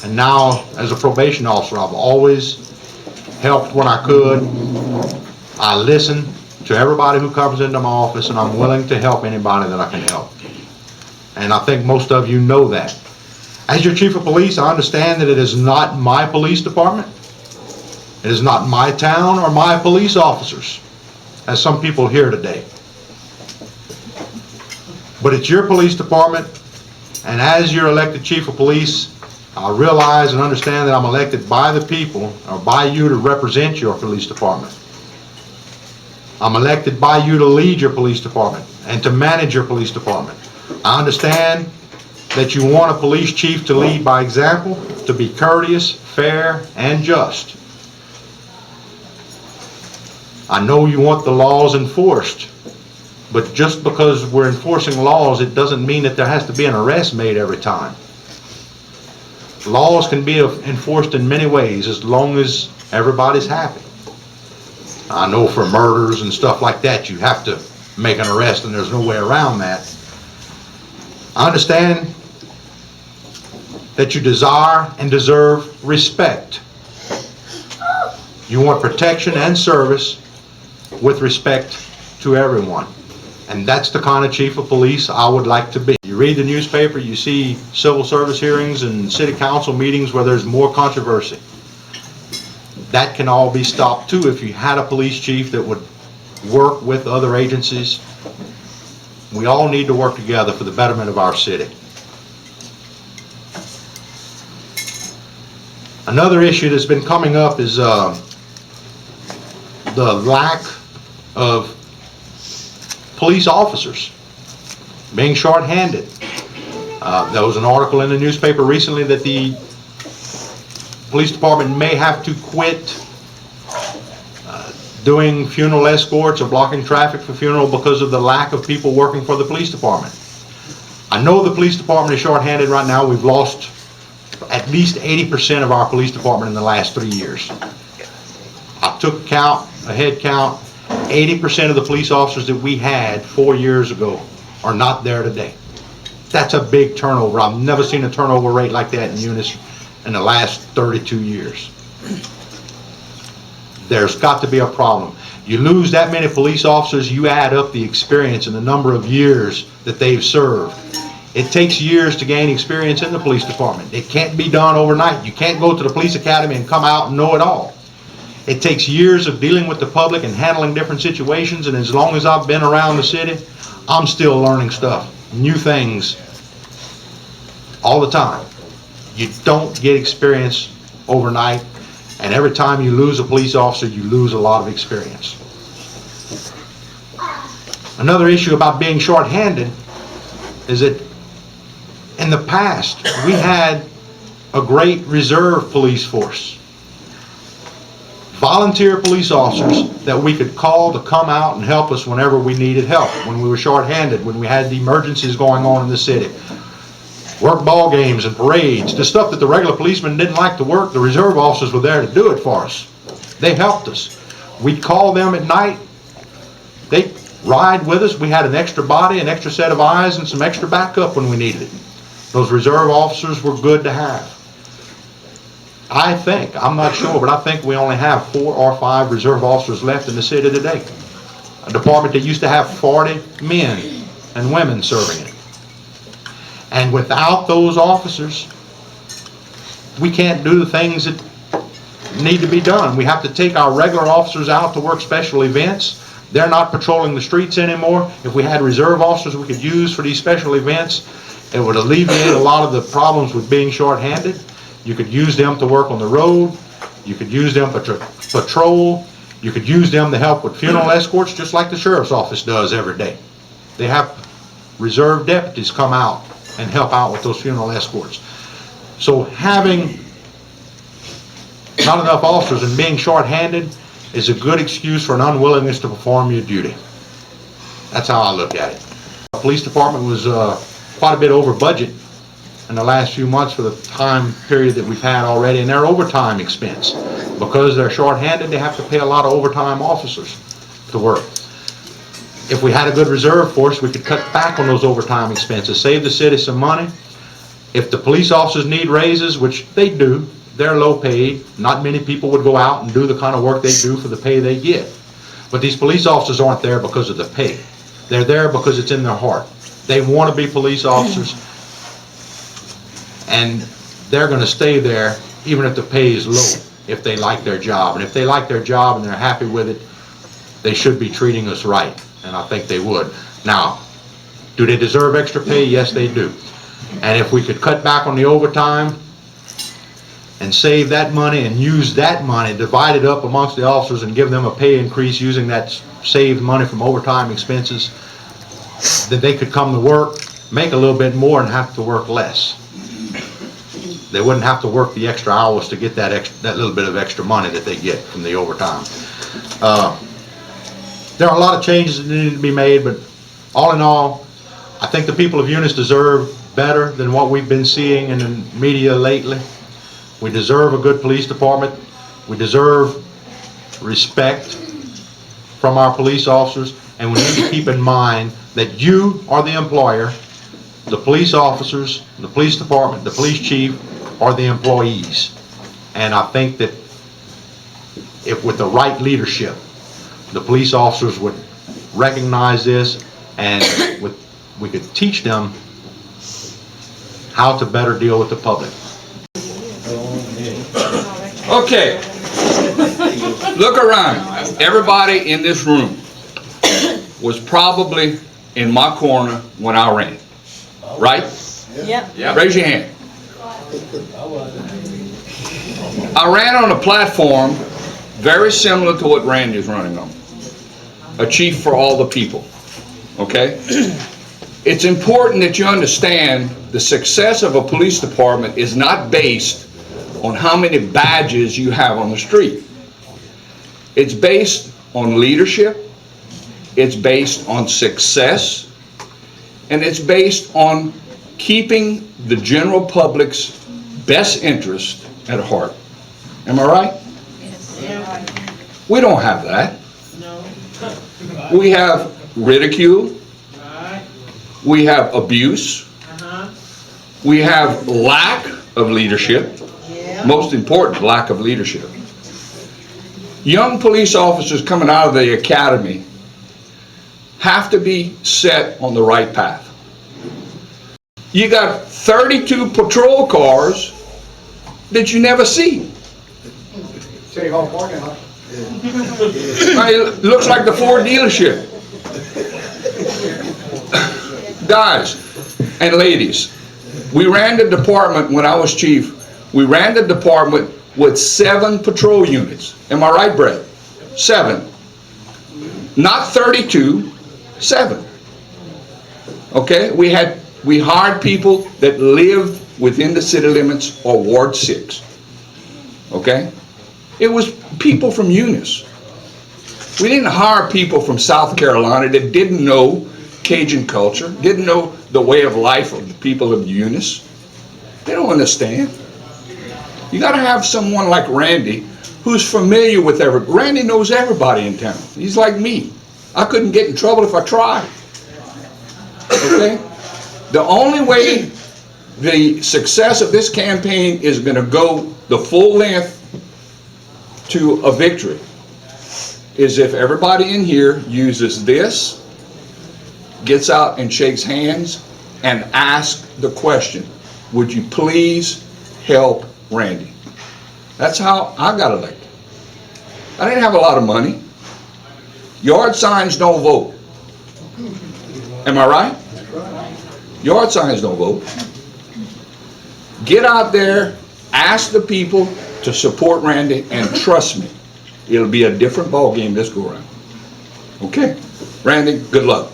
And now, as a probation officer, I've always helped when I could. I listen to everybody who comes into my office, and I'm willing to help anybody that I can help. And I think most of you know that. As your chief of police, I understand that it is not my police department. It is not my town or my police officers, as some people hear today. But it's your police department, and as your elected chief of police, I realize and understand that I'm elected by the people, or by you to represent your police department. I'm elected by you to lead your police department and to manage your police department. I understand that you want a police chief to lead by example, to be courteous, fair, and just. I know you want the laws enforced, but just because we're enforcing laws, it doesn't mean that there has to be an arrest made every time. Laws can be enforced in many ways as long as everybody's happy. I know for murders and stuff like that, you have to make an arrest, and there's no way around that. I understand that you desire and deserve respect. You want protection and service with respect to everyone. And that's the kind of chief of police I would like to be. You read the newspaper, you see civil service hearings and city council meetings where there's more controversy. That can all be stopped too if you had a police chief that would work with other agencies. We all need to work together for the betterment of our city. Another issue that's been coming up is the lack of police officers, being short-handed. There was an article in the newspaper recently that the police department may have to quit doing funeral escorts or blocking traffic for funeral because of the lack of people working for the police department. I know the police department is short-handed right now. We've lost at least 80% of our police department in the last 3 years. I took a head count. 80% of the police officers that we had 4 years ago are not there today. That's a big turnover. I've never seen a turnover rate like that in Eunice in the last 32 years. There's got to be a problem. You lose that many police officers, you add up the experience and the number of years that they've served. It takes years to gain experience in the police department. It can't be done overnight. You can't go to the police academy and come out and know it all. It takes years of dealing with the public and handling different situations, and as long as I've been around the city, I'm still learning stuff, new things, all the time. You don't get experience overnight, and every time you lose a police officer, you lose a lot of experience. Another issue about being short-handed is that in the past, we had a great reserve police force. Volunteer police officers that we could call to come out and help us whenever we needed help, when we were short-handed, when we had the emergencies going on in the city. Work ball games and parades, the stuff that the regular policemen didn't like to work, the reserve officers were there to do it for us. They helped us. We'd call them at night. They'd ride with us. We had an extra body, an extra set of eyes, and some extra backup when we needed it. Those reserve officers were good to have. I think, I'm not sure, but I think we only have 4 or 5 reserve officers left in the city today. A department that used to have 40 men and women serving it. And without those officers, we can't do the things that need to be done. We have to take our regular officers out to work special events. They're not patrolling the streets anymore. If we had reserve officers we could use for these special events, it would alleviate a lot of the problems with being short-handed. You could use them to work on the road. You could use them to patrol. You could use them to help with funeral escorts, just like the sheriff's office does every day. They have reserve deputies come out and help out with those funeral escorts. So having not enough officers and being short-handed is a good excuse for an unwillingness to perform your duty. That's how I look at it. The police department was quite a bit over budget in the last few months for the time period that we've had already, and their overtime expense. Because they're short-handed, they have to pay a lot of overtime officers to work. If we had a good reserve force, we could cut back on those overtime expenses, save the city some money, If the police officers need raises, which they do, they're low paid. Not many people would go out and do the kind of work they do for the pay they get. But these police officers aren't there because of the pay. They're there because it's in their heart. They want to be police officers, and they're going to stay there even if the pay is low, if they like their job. And if they like their job and they're happy with it, they should be treating us right, and I think they would. Now, do they deserve extra pay? Yes, they do. And if we could cut back on the overtime and save that money and use that money, divide it up amongst the officers and give them a pay increase using that saved money from overtime expenses, then they could come to work, make a little bit more, and have to work less. They wouldn't have to work the extra hours to get that little bit of extra money that they get from the overtime. There are a lot of changes that need to be made, but all in all, I think the people of Eunice deserve better than what we've been seeing in the media lately. We deserve a good police department. We deserve respect from our police officers, and we need to keep in mind that you are the employer, the police officers, the police department, the police chief are the employees. And I think that if with the right leadership, the police officers would recognize this, and we could teach them how to better deal with the public. Okay, look around. Everybody in this room was probably in my corner when I ran, right? Yep. Raise your hand. I ran on a platform very similar to what Randy's running on. A chief for all the people, okay? It's important that you understand the success of a police department is not based on how many badges you have on the street. It's based on leadership, it's based on success, and it's based on keeping the general public's best interest at heart. Am I right? Yes. We don't have that. We have ridicule, we have abuse, we have lack of leadership, most important, lack of leadership. Young police officers coming out of the academy have to be set on the right path. You got 32 patrol cars that you never see. City Hall parking lot. It looks like the Ford dealership. Guys and ladies, we ran the department when I was chief. We ran the department with 7 patrol units. Am I right, Brett? 7. Not 32, 7. Okay? We hired people that lived within the city limits or Ward 6. Okay? It was people from Eunice. We didn't hire people from South Carolina that didn't know Cajun culture, didn't know the way of life of the people of Eunice. They don't understand. You got to have someone like Randy who's familiar with Randy knows everybody in town. He's like me. I couldn't get in trouble if I tried. Okay? The only way the success of this campaign is going to go the full length to a victory is if everybody in here uses this, gets out and shakes hands, and asks the question, would you please help Randy? That's how I got elected. I didn't have a lot of money. Yard signs don't vote. Am I right? Yard signs don't vote. Get out there, ask the people to support Randy, and trust me, it'll be a different ball game this go around. Okay? Randy, good luck.